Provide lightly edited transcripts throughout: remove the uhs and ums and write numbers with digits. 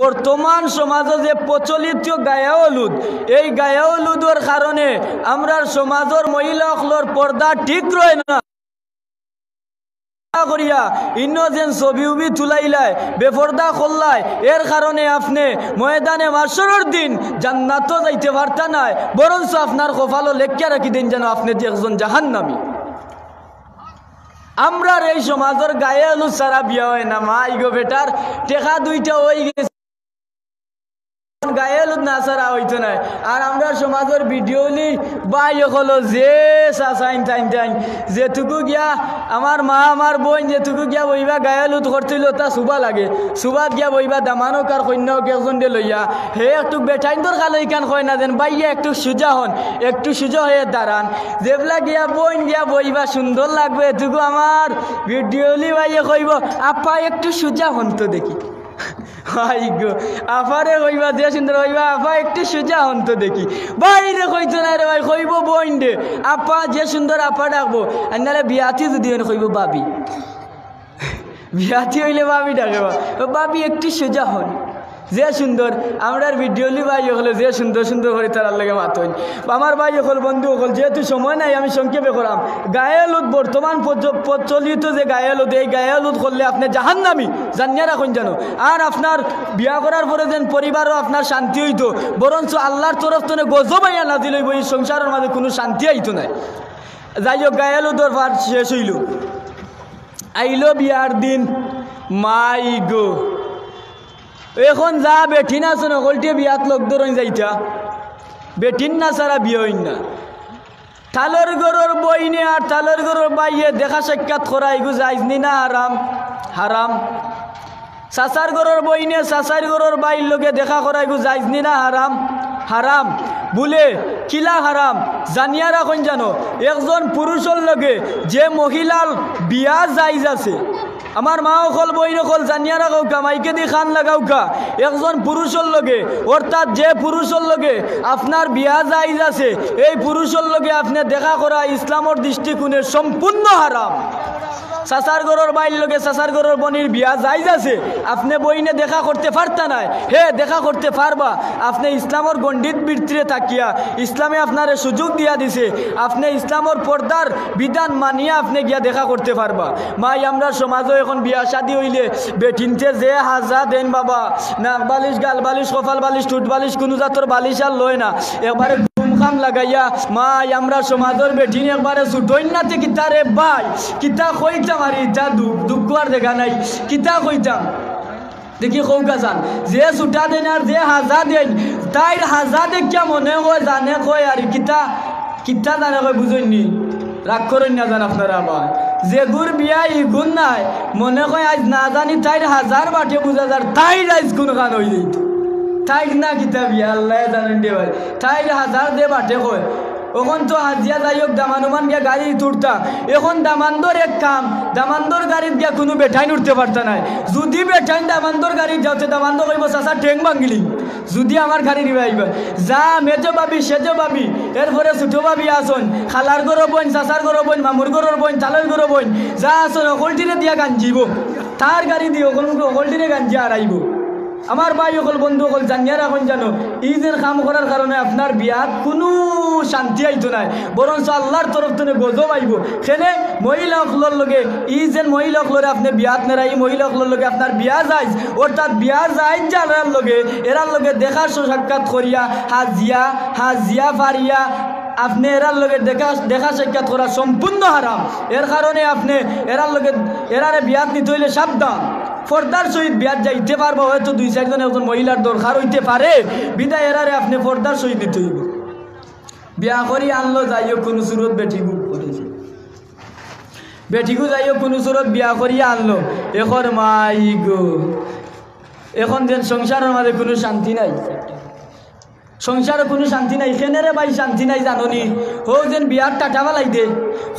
বর্তমান সমাজে যে প্রচলিত গায়া হলুদ, এই গায়া হলুদের কারণে আমরা সমাজের মহিলাগুলোর পর্দা ঠিক রয় না করিয়া ইনোজেন ছবি উবি তুলাইলায় বেপর্দা করলায়। এর কারণে আপনি ময়দানে মাশরের দিন জান্নাতও যাইতে পারতা নাই, বরঞ্চ আপনার কপালও লেখিয়া রাখি দিন যেন আপনি একজন জাহান্নামী। আমরার এই সমাজের গায়ে হলুদ সারা বিয়া হয় না। মা ইগো বেটার টেকা দুইটা হয়ে গেছে, গায়ে হলুদ না সারা হইতো না। আর আমরা সমাজের ভিডিওলি বাই হলো যে চাইন টাইন টাইন যেটুকু গিয়া আমার মা আমার বোন যেটুকু গিয়া বইবা গায়ে হলুদ করছিল তা সুবা লাগে, সুবাদ গিয়া বইবা দামানক আর কন্যাক একজন দে লইয়া হে একটু বেটাইন তোর খালই কান হয় না যেন বাইয়া একটু সোজা হন, একটু সোজা হয়ে দাঁড়ান। যেগুলা গিয়া বোন গিয়া বইবা সুন্দর লাগবে এটুকু আমার ভিডিওলি বাইয়ে কইব আপা একটু সোজা হন তো দেখি। আফারে কইবা যে সুন্দর হইবা আপা একটু সোজা হন তো দেখি। বাইরে কইতো না রে ভাই, কইব বোন দে আপা যে সুন্দর আপা ডাকবো। আর নাহলে বিয়াতি যদি কইব বাবি, বিয়াতি হইলে বাবি ডাকবো বাবি একটু সোজা হন। যে সুন্দর আমরা ভিডিওলি ভাই হলো যে সুন্দর সুন্দর করে তার লাগে মাতই আমার ভাই হল বন্ধু হল। যেহেতু সময় নাই আমি সংক্ষেপে করাম। গায়ে হলুদ বর্তমান প্রচলিত যে গায়ে হলুদ, এই গায়ে হলুদ করলে আপনি জাহান্নামী জানিয়া রাখুন জানো। আর আপনার বিয়া করার পরে যেন পরিবারও আপনার শান্তি হইতো, বরঞ্চ আল্লাহর তরফ থেকে গজব আইয়া নাজিল হইব, এই সংসারের মাঝে কোনো শান্তি আইতো নাই। যাই হোক গায়ে হলুদর পাঠ শেষ হইল, আইলো বিয়ার দিন। মাই গো এখন যা বেঠিন আছে নকলটি বিয়াত লোক ধরুন যাইতা বেঠিন না সারা বিয়ে হইন না। তালর গরুর বইনে আর তালর গরুর বাইয়ে দেখা সাক্ষাৎ করা এগু যাইজনি না হারাম? হারাম। চাচার গরুর বইনে চাচার গরুর বাইর লোকে দেখা করা এগু যাইজনি না হারাম? হারাম। বলে কিলা হারাম জানিয়া রাখুন জানো, একজন পুরুষের লগে যে মহিলার বিয়া যাইজ আছে, আমার মা অকল বই নকল জানিয়া রাখাও কা, মাইকে দি খান লাগাও কা, একজন পুরুষের লগে অর্থাৎ যে পুরুষের লগে আপনার বিয়া জায়েজ আছে, এই পুরুষের লগে আপনি দেখা করা ইসলামের দৃষ্টিকোণে সম্পূর্ণ হারাম। চাচার গরুর বাইর লগে চাচার গরুর বনির বিয়া জায়েজ আছে, আপনি বইনে দেখা করতে পারতা নাই, হে দেখা করতে পারবা। আপনি ইসলামের গণ্ডিত বৃত্তিরে থাকিয়া ইসলামে আপনারে সুযোগ দিয়া দিছে, আপনি ইসলামের পর্দার বিধান মানিয়া আপনি গিয়া দেখা করতে পারবা। মাই আমরা সমাজে এখন বিয়া শাদী হইলে বেটিনতে যে হাজা দেন বাবা, নাক বালিশ গাল বালিশ কপাল বালিশ টুট বালিশ কোনো জাতর বালিশ আর লয় না, একবারে খাম লাগাইয়া মাই আমরা সমাজের বেঠিন একবারে ছুটইন নাতে কিতা রে ভাই কিতা কইতাম। আর ইটা দুঃখ আর দেখা নাই কিতা কইতাম দেখি কৌকা যান যে ছুটা দেন আর যে হাজা দেন তাইর হাজা দেখিয়া মনে হয় জানে কয় আর কিতা কিতা জানে কয় বুঝইনি, রাগ করেন না জান আপনারা। আবার যে গুর বিয়া ই গুণ নাই মনে হয় আজ না জানি তাইর হাজার বাটে বুঝা যার তাইর আজ কোন গান হয়ে যেত, তাইর না কিতা বিয়া আল্লাহ জানেন দে ভাই, তাইর হাজার দে বাটে কয়। এখন তো হাজিয়া যাই হোক দামানুমান গিয়া গাড়ি তুলতাম, এখন দামান্দর এক কাম, দামান্দর গাড়িত গিয়া কোনো বেঠাইন উঠতে পারত নাই। যদি বেঠাইন দামান্দর গাড়ি যাওতে দামান্দ কইব চাচা ঠেং ভাঙিলি, যদি আমার গাড়ি নিবে আইবা যা মেজো পাবি সেজো পাবি। এরপরে ছোটো পাবি আসন খালার গরো বোন চাচার গরো বোন মামুর গরোর বোন তালের গরো বোন যা আসন অকলটিরে দিয়া গাঞ্জিব, তার গাড়ি দিয়ে অকলটিরে গাঞ্জি আর আইব। আমার ভাই সকল বন্ধু সকল জানিয়া রাখুন জানো, এই যে কাম করার কারণে আপনার বিয়াত কোনো শান্তি আইতো নাই, বরঞ্চ আল্লাহর তরফ থেকে গজব আইব। সেনে মহিলাসকলের লগে এই যে মহিলাসকলরে আপনি বিয়াত নেরা, এই মহিলাসকলের লগে আপনার বিয়া যায়, অর্থাৎ বিয়া যায় যারার লগে এরার লগে দেখার সাক্ষাৎ করিয়া হাজিয়া ফারিয়া আপনি এরার লগে দেখা সাক্ষাৎ করা সম্পূর্ণ হারাম। এর কারণে আপনি এরার লগে এরারে বিয়াত নিতে হইলে সাবধান। পর্দার সহিত বিয়াত যাইতে পারবো, হয়তো দুই চারজন একজন মহিলার দরকার হইতে পারে, বিদায় এরারে আপনি পর্দার সহিত দিতে হইব। বিয়া করি আনলো যাইও কোনো সুরত বেঠিগু যাইও কোনো সুরত বিয়া করিয়া আনলো, এখন মাই গো এখন যেন সংসারের মাঝে কোনো শান্তি নাই, সংসারে কোনো শান্তি নাই। কেনেরে ভাই শান্তি নাই জাননি, হো যেন বিয়ার টাটা ফালাই দে,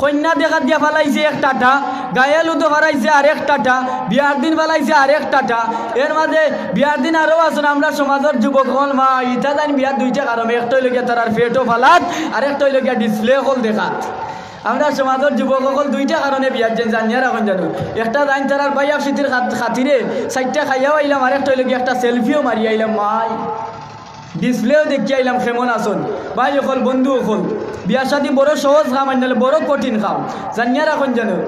কন্যা দেখা দিয়া ফালাইছে এক টাটা, গায়ে লুতো ফারাইছে আর এক টাটা, বিয়ার দিন ফালাইছে আর এক টাটা। এর মাঝে বিয়ার দিন আরও আসুন আমরা সমাজের যুবক হল মা ইটা জানি বিয়ার দুইটা কারণ, একটা হইল গিয়া তার পেটও ফালাত আর একটা হইল গিয়া ডিসপ্লে হল দেখাত। আমরা সমাজের যুবক সকল দুইটা কারণে বিয়ার যেন জানিয়ে রাখুন জানো। একটা জান তার ভাই আফসিতির খাতিরে সাইডটা খাইয়াও আইলাম, আরেকটা হইল কি একটা সেলফিও মারি আইলাম, মাই ডিসপ্লেও দেখি আইলাম কেমন আসন। ভাই সকল বন্ধু সকল বিয়া শাদী বড় সহজ কাম আনলে বড় কঠিন কাম জানিয়ে রাখুন জানো।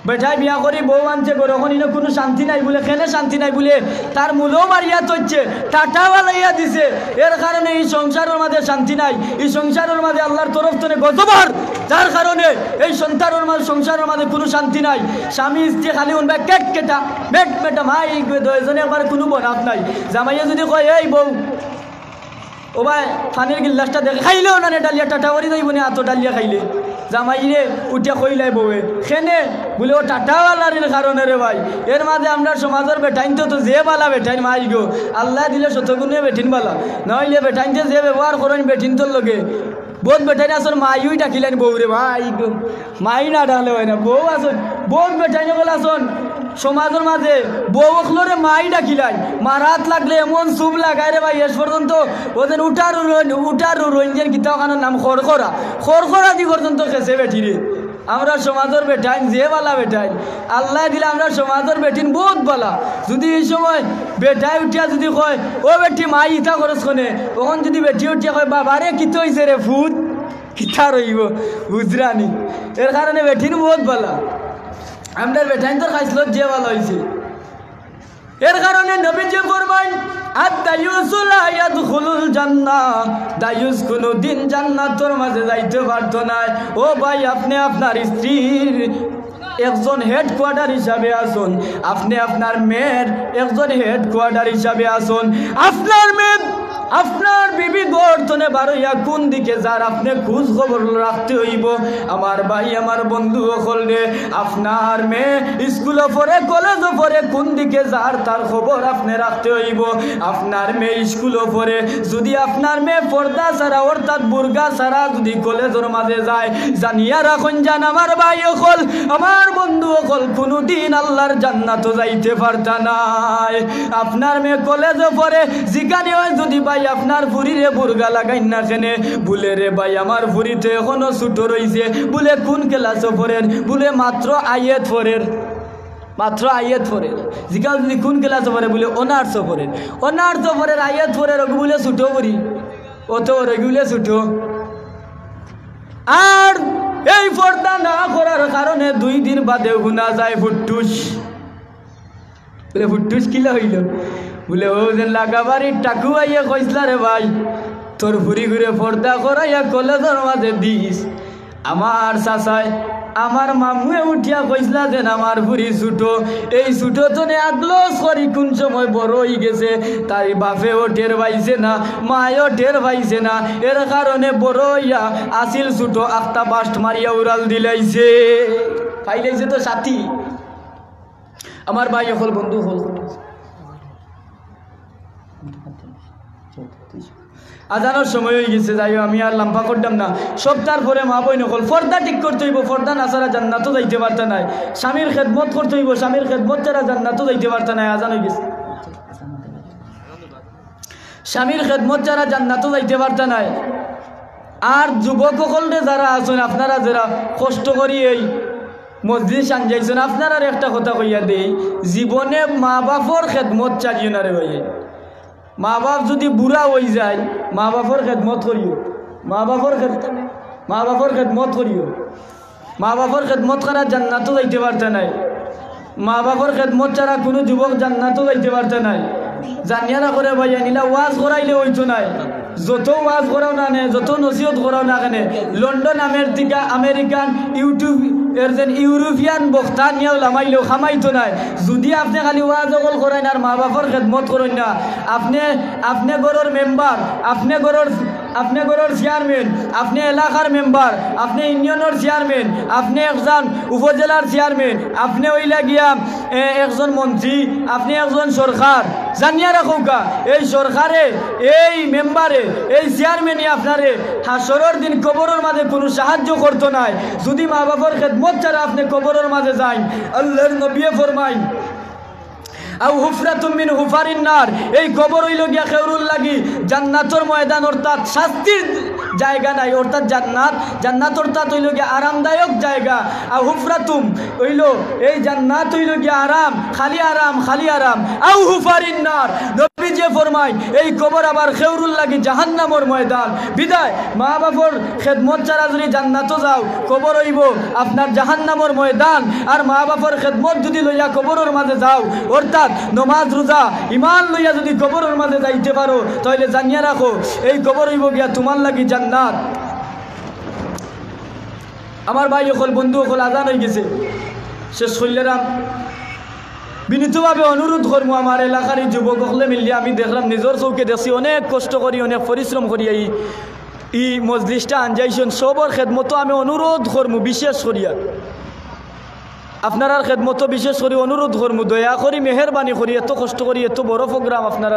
বেঠাই বিয়া করি বউ আনছে গরখন ইনো কোনো শান্তি নাই বলে, কেনে শান্তি নাই বলে তার মূলও মারিয়া চলছে, টাটাওয়ালাইয়া দিছে। এর কারণে এই সংসারের মাঝে শান্তি নাই, এই সংসারের মাঝে আল্লাহর তরফ থেকে গজবর, যার কারণে এই সংসারের মাঝে কোনো শান্তি নাই। স্বামী স্ত্রী খালি উনবা কেট কেটা মেট মেটা ভাই দুজনে একবার কোনো বনাত নাই। জামাইয়া যদি কয় এই বউ ও ভাই ফানির গিল্লাসটা দেখে খাইলেও না ডালিয়া টাটাওয়ারি যাইব না, এত ডালিয়া খাইলে জামাইরে উঠিয়া কইলাই বউয়ে খেনে বলে ও টাটাওয়ালার কারণে রে ভাই। এর মাঝে আমরা সমাজের বেটাইন তো যে বালা বেটাইন মাই গো আল্লাহ দিলে শতগুণে বেঠিন বালা, নইলে বেটাইনতে যে ব্যবহার করেন বেঠিন তোর লগে বহুত বেটাইন আসন মাইই ডাকিলেন বউরে ভাই গো, মাই না ডাকলে হয় না, বউ আসন বহুত বেটাইন বলে আসন সমাজের মাঝে বউ অখলরে মাই ডাকিলাই, মারাত লাগলে এমন চুপ লাগাই রে ভাই শেষ পর্যন্ত ওদের উঠার রঞ্জেন গীতাখানোর নাম খড়খড়া দি পর্যন্ত খেসে বেঠি রে। আমরা সমাজের বেটাইন যে বালা বেটাইন আল্লাহ দিলে আমরা সমাজের বেটিন বহুত বালা। যদি এই সময় বেটাই উঠিয়া যদি কয় ও বেটি মাই ইটা খরচ কনে, তখন যদি বেটি উঠিয়া কয় বাবারে কিতো হয়েছে রে ফুট কিতা রইব বুঝরানি। এর কারণে বেটিন বহুত বালা, আমরা বেটাইন তোর খাইছিল যে ভালো হয়েছে। এর কারণে নবী যে ফরমান আদ-দায়ুসুলা ইয়াদখুলুল জান্নাহ, দায়ুস কোনদিন জান্নাতের মাঝে যাইতে পারতো না। ও ভাই আপনি আপনার স্ত্রীর একজন হেডকোয়ার্টার হিসাবে আসুন, আপনি আপনার মেয়ের একজন হেডকোয়ার্টার হিসাবে আসুন। আপনার মেয়ে আপনার বিবি গর্তনে বারইয়া কোন দিকে যার আপনি খোঁজ খবর রাখতে হইব। আমার ভাই আমার বন্ধু সকল রে, আপনার মেয়ে স্কুলে পড়ে কলেজে পড়ে কোন দিকে যার তার খবর আপনি রাখতে হইব। আপনার মেয়ে স্কুলে পড়ে যদি আপনার মেয়ে পর্দা ছাড়া অর্থাৎ বুরগা ছাড়া যদি কলেজের মাঝে যায়, জানিয়া রাখুন জান আমার ভাই সকল আমার বন্ধু সকল কোনোদিন আল্লাহর জান্নাতও যাইতে পারতা নাই। আপনার মেয়ে কলেজে পড়ে যেখানে হয় যদি ভাই আপনার ফুরিরে বুরগা লাগাই না কেনে বলে রে ভাই আমার ফুরিতে এখনো ছোট রয়েছে, বলে কোন ক্লাসে পড়েন, বলে মাত্র আইয়েত পড়েন, মাত্র আইয়েত পড়েন। জিজ্ঞাসা যদি কোন ক্লাসে পড়ে বলে অনার্সও পড়েন, অনার্সও পড়েন আইয়েত পড়েন ওকে বলে ছোট করি অত রেগুলে ছোট। আর এই পর্দা না করার কারণে 2 দিন বাদে গুনা যায় ফুটুস, বলে ফুটুস কিলা হইল বলে ও যে লাগাবাড়ি টাকু আইয়া কইসলা রে ভাই তোর ফুরি ঘুরে পর্দা করাইয়া কলেজের মাঝে দিস। আমার চাচায় আমার মামুয়ে উঠিয়া কইসলা যে আমার ফুরি ছুটো, এই ছুটো তো আগলো করি কোন সময় বড় হয়ে গেছে, তাই বাপেও টের পাইছে না মায়ও টের পাইছে না। এর কারণে বড় হইয়া আসিল ছুটো আখটা বাস্ট মারিয়া উড়াল দিলাইছে, পাইলাইছে তো সাথী। আমার ভাই হল বন্ধু হল আজানোর সময় হয়ে গেছে, যাই আমি আর লম্বা করতাম না। সপ্তাহ পরে মা বই নকল পর্দা ঠিক করতে হইব, পর্দা না ছাড়া জান্নাতও যাইতে পারত নাই। স্বামীর খেদমত করতে হইব, স্বামীর খেদমত ছাড়া জান্নাতও যাইতে পারত নাই। আজান হয়ে গেছে, স্বামীর খেদমত ছাড়া জান্নাতও যাইতে পারত নাই। আর যুবক সকলরে যারা আছেন আপনারা যারা কষ্ট করি এই মসজিদ সাঞ্জাইছেন, আপনারা একটা কথা কইয়া দেই, জীবনে মা বাপর খেদমত চালিয়ে না রে ভাই। মা বাপ যদি বুড়া হয়ে যায় মা বাপর খেদমত করিও, মা বাপর খেদমত করিও। মা বাপর খেদমত করা জান্নাতও যাইতে পারতে নাই, মা বাপর খেদমত ছাড়া কোনো যুবক জান্নাতও যাইতে পারতে নাই। জানিয়া না করে ভাইয়া নিলা ওয়াজ করাইলে হইতো নাই, যত ওয়াজ করাও না নে যত নসিহত করাও না কেন লন্ডন আমেরিকান ইউটিউব এর যেন ইউরোপিয়ান বক্তা নিয়েও লামাইলেও খামাইতো নাই। যদি আপনি খালি ওয়াজ অকল করেন আর মা বাপর খেদমত করেন না, আপনি গড়ের মেম্বার, আপনি গড়ের চেয়ারম্যান, আপনি এলাকার মেম্বার, আপনি ইউনিয়নের চেয়ারম্যান, আপনি একজন উপজেলার চেয়ারম্যান, আপনি ওইলা গিয়া একজন মন্ত্রী, আপনি একজন সরকার। জানিয়া রাখো কা এই সরকারে এই মেম্বারে এই চেয়ারম্যানই আপনারে হাসরের দিন কবরের মাঝে কোনো সাহায্য করতো নাই যদি মা বাবার খেদমত ছাড়া আপনি কবরের মাঝে যান। আল্লাহর নবী ফরমায় আও হুফরাতুম মিন হুফারিন নার, এই কবর হইল গিয়া খেউরুল লাগি জান্নাতর ময়দান, অর্থাৎ শাস্তির জায়গা নাই, অর্থাৎ জান্নাত অর্থাৎ হইল গিয়া আরামদায়ক জায়গা। আও হুফরাতুম হইল এই জান্নাত হইল গিয়া আরাম, খালি আরাম। আও হুফারিন নার, নবী যে ফরমায় এই কবর আবার খেউরুল লাগি জাহান্নামর ময়দান। বিদায় মা বাবার খেদমত ছাড়া যদি জান্নাতও যাও, কবর হইব আপনার জাহান্নামর ময়দান। আর মা বাবার খেদমত যদি লইয়া কবরের মাঝে যাও, অর্থাৎ নমাজ রোজা ইমান লইয়া যদি কবরের মাঝে যাইতে পারো, তাহলে জানিয়া রাখো এই কবর হইব গিয়া তোমার লাগি জান্নাত। আমার ভাই অকল বন্ধু অকল আজান হয়ে গেছে, শেষ করলাম। বিনীতভাবে অনুরোধ করবো আমার এলাকার এই যুবক হলে মিলিয়ে আমি দেখলাম, নিজের চৌকে দেখছি অনেক কষ্ট করি, অনেক পরিশ্রম করি এই মজলিসটা আনজাইছেন। সবর খেদমতো আমি অনুরোধ করবো, বিশেষ করিয়া আপনার খেদমতো বিশেষ করে অনুরোধ করবো, দয়া করি মেহরবানি করি, এত কষ্ট করি এত বড় প্রোগ্রাম আপনারা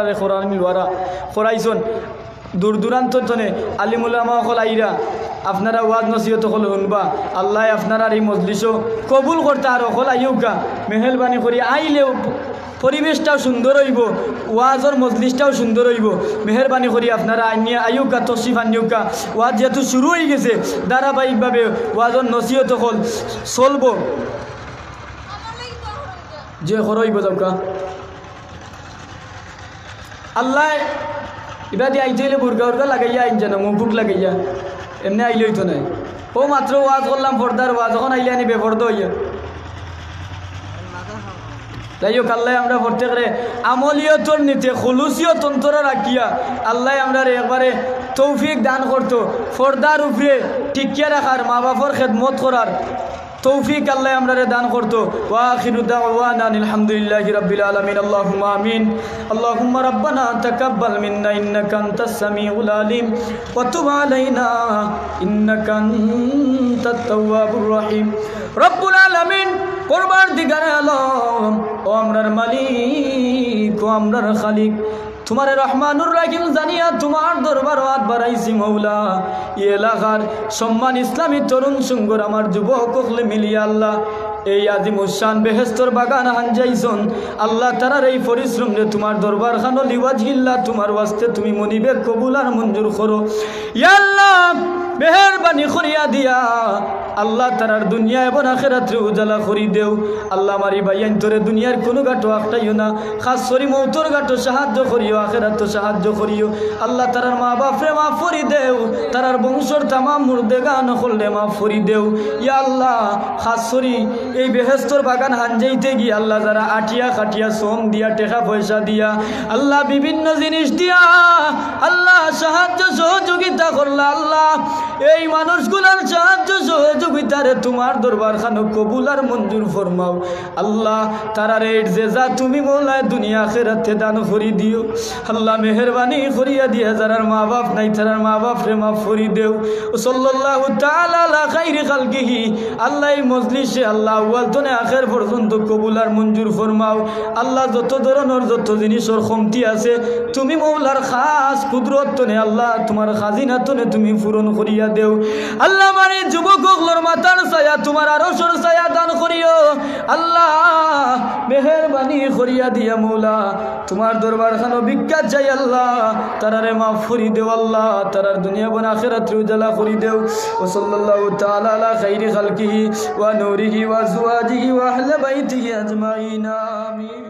করাইছেন দূর দূরান্ত তনে আলিমুল্লামা হল আইরা, আপনারা ওয়াজ নসিহত হল শুনবা। আল্লাহ আপনারা এই মজলিসও কবুল করতে আর হল আইউকা, মেহরবানি করি আইলেও পরিবেশটাও সুন্দর হইব, ওয়াজর মজলিসটাও সুন্দর হইব। মেহরবানি করি আপনারা আইউকা, তশরিফ আনিউকা। ওয়াজ যেহেতু শুরু হয়ে গেছে, ধারাবাহিকভাবে ওয়াজর নসিহত হল চলব, যে হরইব যাওকা। আল্লাহ এবার দিয়ে আইতে হইলে বুর্গা লাগাইয়া আইন জানো, মুখ লাগাইয়া এমনি আইলে হইতো নাই। ও মাত্র ওয়াজ করলাম পর্দার ওয়াজ, যখন আইলে আনি বেপর্দ হইয়া। তাই হোক আল্লাহ আমরা প্রত্যেকরে আমলিয়তর নিতে খুলুসিয়ত তন্ত্র রাখিয়া আল্লাহ আমরা একবারে তৌফিক দান করতো, পর্দার উপরে টিকিয়ে রাখার, মা বাবার খেদমত করার তৌফিক আল্লাহ আমরারে দান করতো। ওয়া আখিরু দাওয়ানা আলহামদুলিল্লাহি রাব্বিল আলামিন। আল্লাহুম্মা আমিন। আল্লাহুম্মা রাব্বানা তাকাব্বাল মিন্না ইন্নাকা আনতাস সামিউল আলিম ওয়া তুব আলাইনা ইন্নাকা আনতাত তাওয়াবুর রহিম। রব্বুল আলামিন, পরবর্তীকারে আলম, ও আমরার মালিক, ও আমরার খালিক, তোমার রহমানুর রাহিম জানিয়া তোমার দরবার হাত বাড়াইছি মৌলা। এই এলাকার সম্মান ইসলামী তরুণ সুঙ্গর আমার যুবক হলে মিলিয়া আল্লাহ এই আজিমুসান বেহেস্তর বাগান হানজাইছন। আল্লাহ তারার এই পরিশ্রম রে তোমার দরবার খানো লিওয়াজিল্লাহ, তোমার ওয়াস্তে তুমি মনিবের কবুল আর মঞ্জুর করো। ইয়া আল্লাহ মেহরবানি করিয়া দিয়া আল্লাহ তারার দুনিয়া এবং আখেরাতে উজালা করি দেও। আল্লাহ মারি ভাইয়ান তোরে দুনিয়ার কোনো গাটো আঁকটাইও না, খাস করি মৌতর গাটো সাহায্য করিও, আখেরাত সাহায্য করিও। আল্লাহ তারার মা বাপরে মাফ করি দেও, তারার বংশর তামাম মুর্দেগা নকললে মাফ করি দেও। ইয়া আল্লাহ খাস করি এই বেহেস্তর বাগান হানজাইতে গিয়ে আল্লাহ যারা আটিয়া খাটিয়া শ্রম দিয়া টাকা পয়সা দিয়া আল্লাহ বিভিন্ন জিনিস দিয়া আল্লাহ সাহায্য সহযোগিতা করলা, আল্লাহ এই মানুষগুলার সাহায্য সহযোগিতারে তোমার দরবার খানো কবুল আর মঞ্জুর ফরমাও। আল্লাহ তারার এই যে যা তুমি মোলায় দুনিয়া আখিরাতে দান করি দিও। আল্লাহ মেহরবানি করিয়া দিয়া যারার মা বাপ নাই তারার মা বাপ রে মাফ করি দেও। সাল্লাল্লাহু তাআলা আলা খাইরি খালকিহি। আল্লাহ এই মজলিসে আল্লাহ আউয়াল তনে আখের পর্যন্ত কবুল আর মঞ্জুর ফরমাও। আল্লাহ যত ধরনের যত জিনিসের কমতি আছে তুমি মৌলার খাস কুদরত তনে আল্লাহ তোমার খাজিনা তনে তুমি পূরণ করিয়া দেও। আল্লাহ মানে যুবকগুলোর মাথার ছায়া তোমার আরশের ছায়া দান করিও। আল্লাহ মেহেরবানি করিয়া দিয়া মৌলা তোমার দরবার খানো ভিক্ষা চাই। আল্লাহ তারারে মাফ করি দেও, আল্লাহ তারার দুনিয়া বন আখিরাতে উজালা করি দেও। ও সাল্লাল্লাহু তাআলা আলা খাইরি খালকিহি ওয়া নূরিহি ওয়া আজওয়াজিহি ওয়া আহলি বাইতিহি আজমাইন। আমিন।